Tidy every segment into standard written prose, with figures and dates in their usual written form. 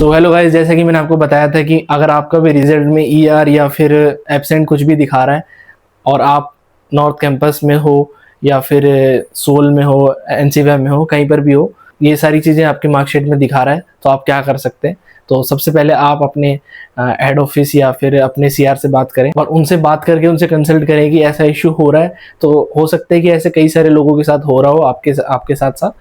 So hello guys, जैसा कि मैंने आपको बताया था कि अगर आपका भी रिजल्ट में ईआर या फिर एब्सेंट कुछ भी दिखा रहा है और आप नॉर्थ कैंपस में हो या फिर सोल में हो, एनसीवैम में हो, कहीं पर भी हो, ये सारी चीज़ें आपके मार्कशीट में दिखा रहा है तो आप क्या कर सकते हैं। तो सबसे पहले आप अपने हेड ऑफिस या फिर अपने सीआर से बात करें और उनसे बात करके उनसे कंसल्ट करें कि ऐसा इशू हो रहा है। तो हो सकता है कि ऐसे कई सारे लोगों के साथ हो रहा हो आपके आपके साथ साथ।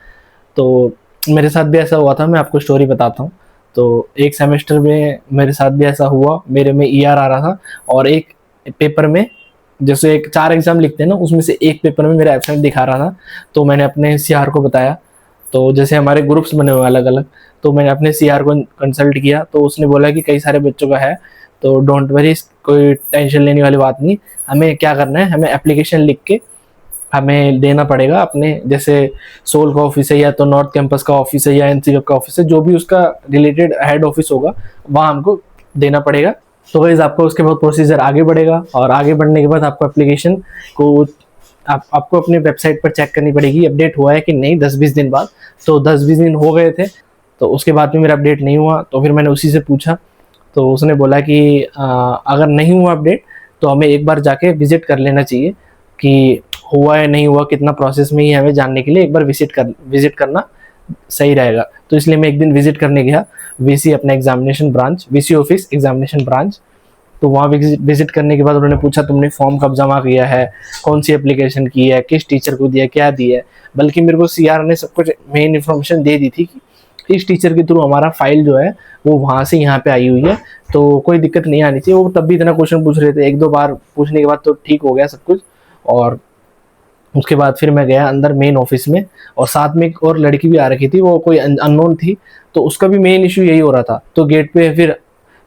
तो मेरे साथ भी ऐसा हुआ था, मैं आपको स्टोरी बताता हूँ। तो एक सेमेस्टर में मेरे साथ भी ऐसा हुआ, मेरे में ईआर आ रहा था और एक पेपर में, जैसे एक 4 एग्जाम लिखते हैं ना, उसमें से एक पेपर में मेरा एब्सेंट दिखा रहा था। तो मैंने अपने सीआर को बताया। तो जैसे हमारे ग्रुप्स बने हुए अलग अलग, तो मैंने अपने सीआर को कंसल्ट किया तो उसने बोला कि कई सारे बच्चों का है, तो डोंट वरी, कोई टेंशन लेने वाली बात नहीं। हमें क्या करना है, हमें एप्लीकेशन लिख के हमें देना पड़ेगा अपने, जैसे सोल का ऑफिस है या तो नॉर्थ कैंपस का ऑफिस है या एनसीएफ का ऑफिस है, जो भी उसका रिलेटेड हेड ऑफिस होगा वहाँ हमको देना पड़ेगा। तो गाइस आपको उसके बाद प्रोसीजर आगे बढ़ेगा और आगे बढ़ने के बाद आपको एप्लीकेशन को आपको अपने वेबसाइट पर चेक करनी पड़ेगी अपडेट हुआ है कि नहीं 10-20 दिन बाद। तो 10-20 दिन हो गए थे, तो उसके बाद भी मेरा अपडेट नहीं हुआ। तो फिर मैंने उसी से पूछा, तो उसने बोला कि अगर नहीं हुआ अपडेट तो हमें एक बार जाके विजिट कर लेना चाहिए कि हुआ है नहीं हुआ, कितना प्रोसेस में ही, हमें जानने के लिए एक बार विजिट करना सही रहेगा। तो इसलिए मैं एक दिन विजिट करने गया, वीसी अपना examination branch, VC office examination branch. तो वहाँ विजिट करने के बाद उन्होंने पूछा तुमने फॉर्म कब जमा किया है, कौन सी एप्लीकेशन की है, किस टीचर को दिया, क्या दिया है। बल्कि मेरे को सीआर ने सब कुछ मेन इन्फॉर्मेशन दे दी थी कि इस टीचर के थ्रू हमारा फाइल जो है वो वहाँ से यहाँ पे आई हुई है, तो कोई दिक्कत नहीं आनी चाहिए। वो तब भी इतना क्वेश्चन पूछ रहे थे, 1-2 बार पूछने के बाद तो ठीक हो गया सब कुछ। और उसके बाद फिर मैं गया अंदर मेन ऑफिस में, और साथ में एक और लड़की भी आ रखी थी, वो कोई अननोन थी। तो उसका भी मेन इशू यही हो रहा था। तो गेट पे फिर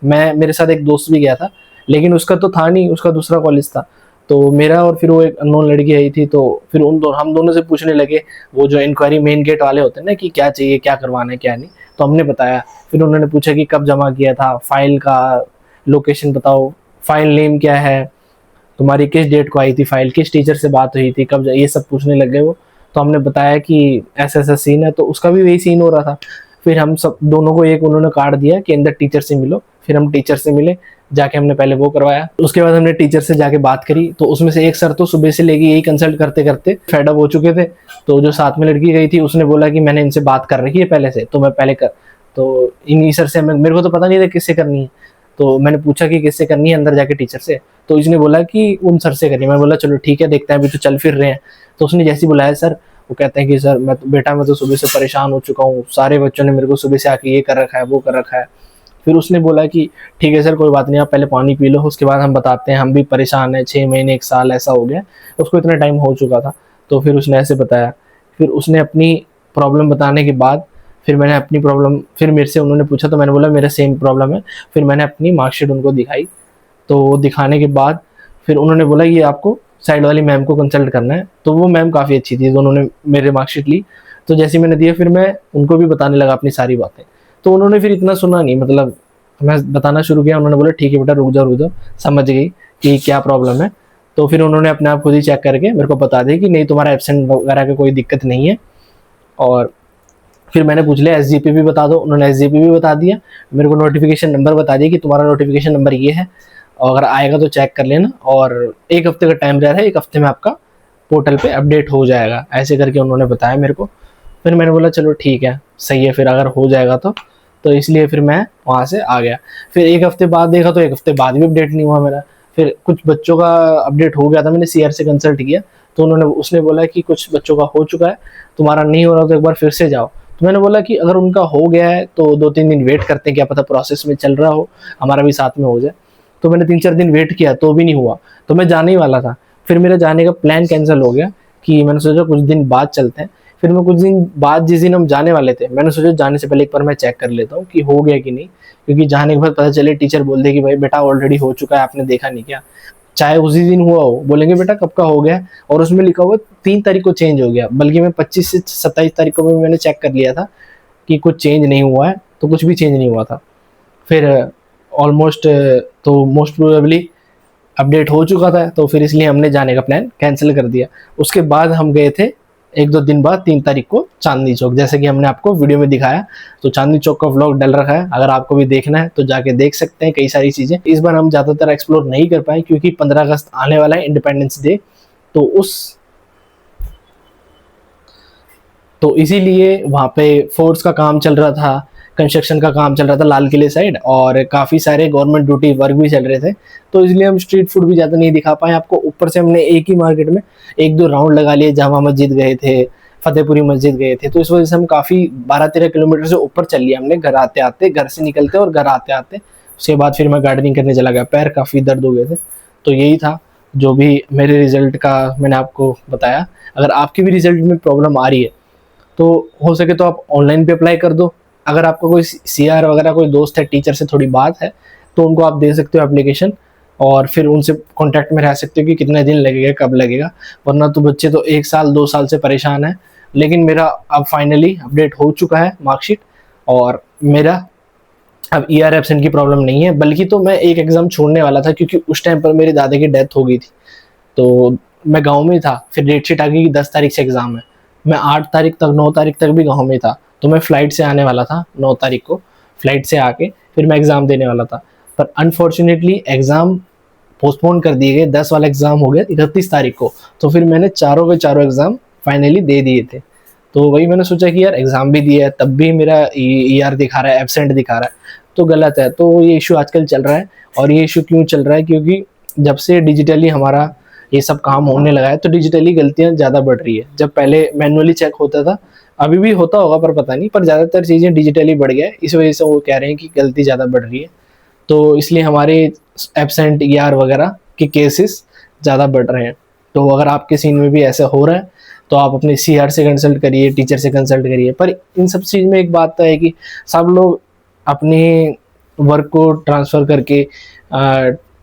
मैं, मेरे साथ एक दोस्त भी गया था, लेकिन उसका तो था नहीं, उसका दूसरा कॉलेज था। तो मेरा और फिर वो एक अननोन लड़की आई थी, तो फिर हम दोनों से पूछने लगे, वो जो इंक्वायरी मेन गेट वाले होते हैं ना, कि क्या चाहिए, क्या करवाना है, क्या नहीं। तो हमने बताया। फिर उन्होंने पूछा कि कब जमा किया था, फाइल का लोकेशन बताओ, फाइल नेम क्या है, तुम्हारी किस डेट को आई थी फाइल, किस टीचर से बात हुई थी, कब, ये सब पूछने लग गए वो। तो हमने बताया कि ऐसा ऐसा सीन है, तो उसका भी वही सीन हो रहा था। फिर हम सब दोनों को एक उन्होंने कार्ड दिया कि अंदर टीचर से मिलो। फिर हम टीचर से मिले, जाके हमने पहले वो करवाया। उसके बाद हमने टीचर से जाके बात करी। तो उसमें से एक सर तो सुबह से लेके यही कंसल्ट करते करते फेड अप हो चुके थे। तो जो साथ में लड़की गई थी उसने बोला कि मैंने इनसे बात कर रखी है पहले से, तो मैं पहले कर, तो इन्हीं सर से, मेरे को तो पता नहीं था किससे करनी है। तो मैंने पूछा कि किससे करनी है अंदर जाके, टीचर से। तो इसने बोला कि उन सर से करिए। मैं बोला चलो ठीक है, देखते हैं, अभी तो चल फिर रहे हैं। तो उसने जैसे ही बुलाया सर, वो कहते हैं कि सर मैं तो, बेटा मैं तो सुबह से परेशान हो चुका हूँ, सारे बच्चों ने मेरे को सुबह से आके ये कर रखा है, वो कर रखा है। फिर उसने बोला कि ठीक है सर, कोई बात नहीं, आप पहले पानी पी लो, उसके बाद हम बताते हैं, हम भी परेशान हैं, 6 महीने 1 साल ऐसा हो गया। उसको इतना टाइम हो चुका था। तो फिर उसने ऐसे बताया। फिर उसने अपनी प्रॉब्लम बताने के बाद, फिर मैंने अपनी प्रॉब्लम, फिर मेरे से उन्होंने पूछा, तो मैंने बोला मेरा सेम प्रॉब्लम है। फिर मैंने अपनी मार्कशीट उनको दिखाई। तो दिखाने के बाद फिर उन्होंने बोला ये आपको साइड वाली मैम को कंसल्ट करना है। तो वो मैम काफ़ी अच्छी थी, तो उन्होंने मेरे मार्कशीट ली। तो जैसे मैंने दिया, फिर मैं उनको भी बताने लगा अपनी सारी बातें। तो उन्होंने फिर इतना सुना नहीं, मतलब मैं बताना शुरू किया, उन्होंने बोला ठीक है बेटा, रुक जाओ, समझ गई कि क्या प्रॉब्लम है। तो फिर उन्होंने अपने आप खुद ही चेक करके मेरे को बता दिया कि नहीं, तुम्हारा एब्सेंट वगैरह की कोई दिक्कत नहीं है। और फिर मैंने पूछ लिया एसजीपी भी बता दो, उन्होंने एसजीपी भी बता दिया। मेरे को नोटिफिकेशन नंबर बता दिया कि तुम्हारा नोटिफिकेशन नंबर ये है, और अगर आएगा तो चेक कर लेना, और 1 हफ्ते का टाइम रह रहा है, 1 हफ्ते में आपका पोर्टल पे अपडेट हो जाएगा, ऐसे करके उन्होंने बताया मेरे को। फिर मैंने बोला चलो ठीक है, सही है, फिर अगर हो जाएगा तो इसलिए फिर मैं वहाँ से आ गया। फिर 1 हफ्ते बाद देखा तो 1 हफ्ते बाद भी अपडेट नहीं हुआ मेरा। फिर कुछ बच्चों का अपडेट हो गया था, मैंने सीआर से कंसल्ट किया। तो उसने बोला कि कुछ बच्चों का हो चुका है, तुम्हारा नहीं हो रहा तो एक बार फिर से जाओ। तो मैंने बोला कि अगर उनका हो गया है तो 2-3 दिन वेट करते हैं, क्या पता प्रोसेस में चल रहा हो, हमारा भी साथ में हो जाए। तो मैंने 3-4 दिन वेट किया तो भी नहीं हुआ। तो मैं जाने ही वाला था। फिर मेरा जाने का प्लान कैंसिल हो गया कि मैंने सोचा कुछ दिन बाद चलते हैं। फिर मैं कुछ दिन बाद, जिस दिन हम जाने वाले थे, मैंने सोचा जाने से पहले एक बार मैं चेक कर लेता हूँ कि हो गया कि नहीं। क्योंकि जाने के बाद पता चले टीचर बोल दे कि भाई बेटा ऑलरेडी हो चुका है, आपने देखा नहीं क्या। चाहे उसी दिन हुआ हो, बोलेंगे बेटा कब का हो गया है, और उसमें लिखा हुआ 3 तारीख को चेंज हो गया। बल्कि मैं 25 से 27 तारीख को भी मैंने चेक कर लिया था कि कुछ चेंज नहीं हुआ है, तो कुछ भी चेंज नहीं हुआ था। फिर ऑलमोस्ट, तो मोस्ट प्रोबेबली अपडेट हो चुका था, तो फिर इसलिए हमने जाने का प्लान कैंसिल कर दिया। उसके बाद हम गए थे एक दो दिन बाद 3 तारीख को चांदनी चौक, जैसे कि हमने आपको वीडियो में दिखाया। तो चांदनी चौक का व्लॉग डल रखा है, अगर आपको भी देखना है तो जाके देख सकते हैं कई सारी चीज़ें। इस बार हम ज़्यादातर एक्सप्लोर नहीं कर पाए क्योंकि 15 अगस्त आने वाला है, इंडिपेंडेंस डे, तो इसीलिए वहाँ पे फोर्स का काम चल रहा था, कंस्ट्रक्शन का काम चल रहा था लाल किले साइड, और काफ़ी सारे गवर्नमेंट ड्यूटी वर्क भी चल रहे थे। तो इसलिए हम स्ट्रीट फूड भी ज़्यादा नहीं दिखा पाए आपको। ऊपर से हमने एक ही मार्केट में एक दो राउंड लगा लिए, जामा मस्जिद गए थे, फतेहपुरी मस्जिद गए थे। तो इस वजह से हम काफ़ी 12-13 किलोमीटर से ऊपर चल लिया हमने, घर आते आते, घर से निकलते और घर आते आते। उसके बाद फिर मैं गार्डनिंग करने चला गया, पैर काफ़ी दर्द हो गए थे। तो यही था जो भी मेरे रिजल्ट का मैंने आपको बताया। अगर आपके भी रिजल्ट में प्रॉब्लम आ रही है तो हो सके तो आप ऑनलाइन पे अप्लाई कर दो। अगर आपका कोई सीआर वगैरह कोई दोस्त है, टीचर से थोड़ी बात है, तो उनको आप दे सकते हो एप्लीकेशन, और फिर उनसे कांटेक्ट में रह सकते हो कि कितने दिन लगेगा, कब लगेगा। वरना तो बच्चे तो 1 साल 2 साल से परेशान है। लेकिन मेरा अब फाइनली अपडेट हो चुका है मार्कशीट, और मेरा अब ईआर एब्सेंट की प्रॉब्लम नहीं है। बल्कि तो मैं एक एग्ज़ाम छोड़ने वाला था क्योंकि उस टाइम पर मेरे दादा की डेथ हो गई थी, तो मैं गाँव में था। फिर डेट शीट आ गई कि 10 तारीख से एग्ज़ाम है। मैं 8 तारीख तक 9 तारीख तक भी गाँव में था, तो मैं फ़्लाइट से आने वाला था 9 तारीख को। फ़्लाइट से आके फिर मैं एग्ज़ाम देने वाला था, पर अनफॉर्चुनेटली एग्ज़ाम पोस्टपोन कर दिए गए। 10 वाला एग्ज़ाम हो गया 31 तारीख को। तो फिर मैंने चारों के चारों एग्ज़ाम फाइनली दे दिए थे। तो वही मैंने सोचा कि यार एग्ज़ाम भी दिया है, तब भी मेरा ईआर दिखा रहा है, एब्सेंट दिखा रहा है, तो गलत है। तो ये इशू आजकल चल रहा है। और ये इशू क्यों चल रहा है? क्योंकि जब से डिजिटली हमारा ये सब काम होने लगा है, तो डिजिटली गलतियाँ ज़्यादा बढ़ रही है। जब पहले मैनुअली चेक होता था, अभी भी होता होगा पर पता नहीं, पर ज़्यादातर चीज़ें डिजिटली बढ़ गया है। इस वजह से वो कह रहे हैं कि गलती ज़्यादा बढ़ रही है। तो इसलिए हमारे एब्सेंट ईआर वगैरह के केसेस ज़्यादा बढ़ रहे हैं। तो अगर आपके सीन में भी ऐसा हो रहा है तो आप अपने सीआर से कंसल्ट करिए, टीचर से कंसल्ट करिए। पर इन सब चीज़ में एक बात तो है कि सब लोग अपने वर्क को ट्रांसफ़र करके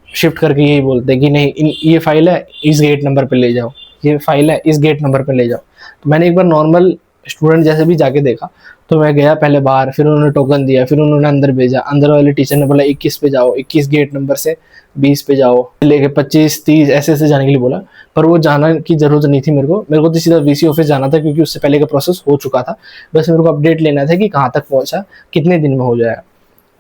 शिफ्ट करके यही बोलते हैं कि नहीं, ये फाइल है इस गेट नंबर पे ले जाओ, ये फाइल है इस गेट नंबर पे ले जाओ। तो मैंने एक बार नॉर्मल स्टूडेंट जैसे भी जाके देखा, तो मैं गया पहले बाहर, फिर उन्होंने टोकन दिया, फिर उन्होंने अंदर भेजा। अंदर वाले टीचर ने बोला 21 पे जाओ, 21 गेट नंबर से 20 पे जाओ, लेके 25 30 ऐसे ऐसे जाने के लिए बोला। पर वो जाना की ज़रूरत नहीं थी मेरे को तो सीधा वीसी ऑफिस जाना था, क्योंकि उससे पहले का प्रोसेस हो चुका था। बस मेरे को अपडेट लेना था कि कहाँ तक पहुँचा, कितने दिन में हो जाएगा।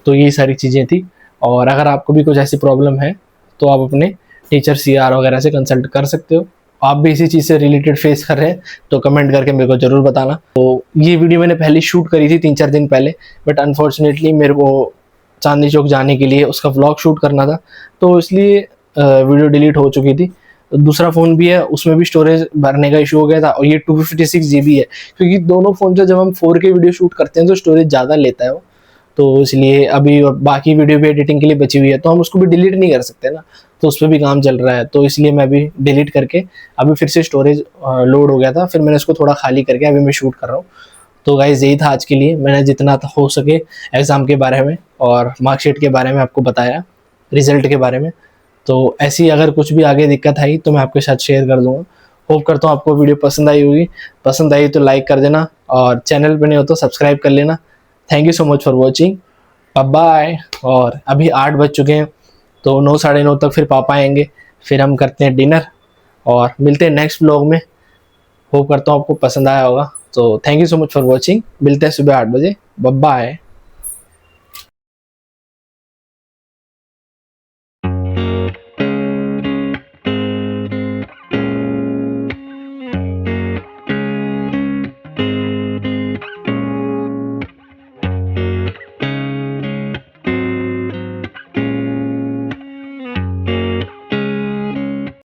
तो यही सारी चीज़ें थी। और अगर आपको भी कुछ ऐसी प्रॉब्लम है तो आप अपने टीचर सीआर वगैरह से कंसल्ट कर सकते हो। आप भी इसी चीज़ से रिलेटेड फेस कर रहे हैं तो कमेंट करके मेरे को ज़रूर बताना। तो ये वीडियो मैंने पहले शूट करी थी 3-4 दिन पहले, बट अनफॉर्चुनेटली मेरे को चांदनी चौक जाने के लिए उसका व्लॉग शूट करना था, तो इसलिए वीडियो डिलीट हो चुकी थी। दूसरा फ़ोन भी है, उसमें भी स्टोरेज भरने का इशू हो गया था, और ये 256 GB है। क्योंकि दोनों फ़ोन से जब हम 4K वीडियो शूट करते हैं तो स्टोरेज ज़्यादा लेता है वो, तो इसलिए अभी बाकी वीडियो भी एडिटिंग के लिए बची हुई है, तो हम उसको भी डिलीट नहीं कर सकते ना, तो उस पर भी काम चल रहा है। तो इसलिए मैं अभी डिलीट करके अभी फिर से स्टोरेज लोड हो गया था, फिर मैंने इसको थोड़ा खाली करके अभी मैं शूट कर रहा हूँ। तो गाइज़ यही था आज के लिए, मैंने जितना हो सके एग्ज़ाम के बारे में और मार्कशीट के बारे में आपको बताया, रिज़ल्ट के बारे में। तो ऐसी अगर कुछ भी आगे दिक्कत आई तो मैं आपके साथ शेयर कर दूँगा। होप करता हूँ आपको वीडियो पसंद आई होगी। पसंद आई तो लाइक कर देना, और चैनल पर नहीं हो तो सब्सक्राइब कर लेना। Thank you so much for watching, bye. और अभी 8 बज चुके हैं, तो 9 साढ़े 9 तक फिर पापा आएंगे, फिर हम करते हैं डिनर और मिलते हैं नेक्स्ट व्लॉग में। होप करता हूँ आपको पसंद आया होगा। तो thank you so much for watching, मिलते हैं सुबह 8 बजे, बाय।